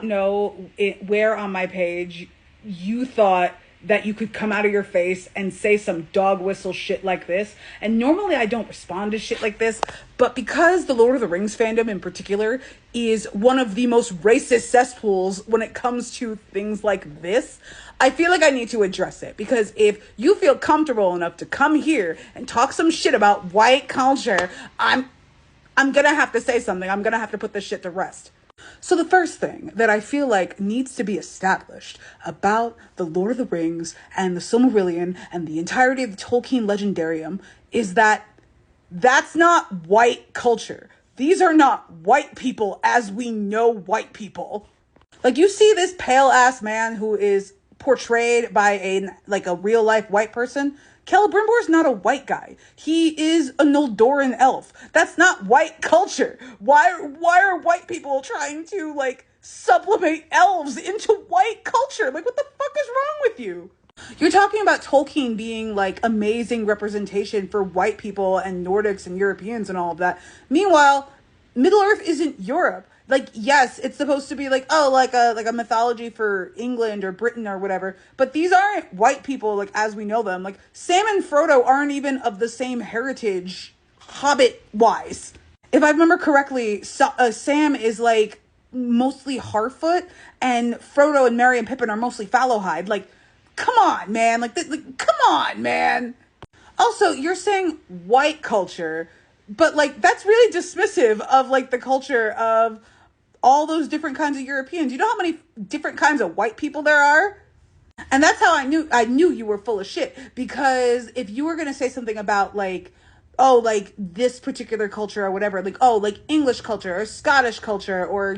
know where on my page you thought that you could come out of your face and say some dog whistle shit like this. And normally I don't respond to shit like this, but because the Lord of the Rings fandom in particular is one of the most racist cesspools when it comes to things like this, I feel like I need to address it. Because if you feel comfortable enough to come here and talk some shit about white culture, I'm gonna have to say something. I'm gonna have to put this shit to rest. So the first thing that I feel like needs to be established about the Lord of the Rings and the Silmarillion and the entirety of the Tolkien legendarium is that that's not white culture. These are not white people as we know white people. Like, you see this pale ass man who is portrayed by a real life white person. Celebrimbor's not a white guy. He is a Noldoran elf. That's not white culture. Why are white people trying to sublimate elves into white culture? Like, what the fuck is wrong with you? You're talking about Tolkien being amazing representation for white people and Nordics and Europeans and all of that. Meanwhile, Middle-earth isn't Europe. Yes, it's supposed to be a mythology for England or Britain or whatever, but these aren't white people as we know them. Sam and Frodo aren't even of the same heritage, Hobbit-wise. If I remember correctly, Sam is mostly Harfoot, and Frodo and Merry and Pippin are mostly Fallowhide. Come on, man. Come on, man. Also, you're saying white culture, but that's really dismissive of the culture of all those different kinds of Europeans. You know how many different kinds of white people there are? And that's how I knew you were full of shit. Because if you were going to say something about this particular culture or whatever, English culture or Scottish culture or,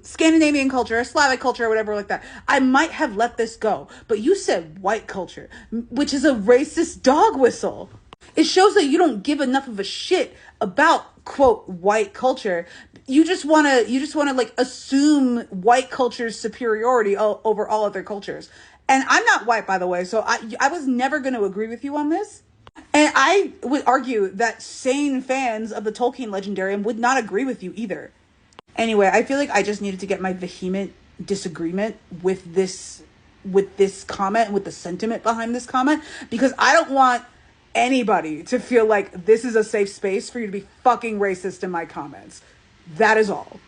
Scandinavian culture or Slavic culture or whatever like that, I might have let this go. But you said white culture, which is a racist dog whistle. It shows that you don't give enough of a shit about, quote, white culture. You just want to assume white culture's superiority over all other cultures. And I'm not white, by the way, so I was never going to agree with you on this. And I would argue that sane fans of the Tolkien legendarium would not agree with you either. Anyway, I feel like I just needed to get my vehement disagreement with this comment and with the sentiment behind this comment, because I don't want anybody to feel like this is a safe space for you to be fucking racist in my comments. That is all.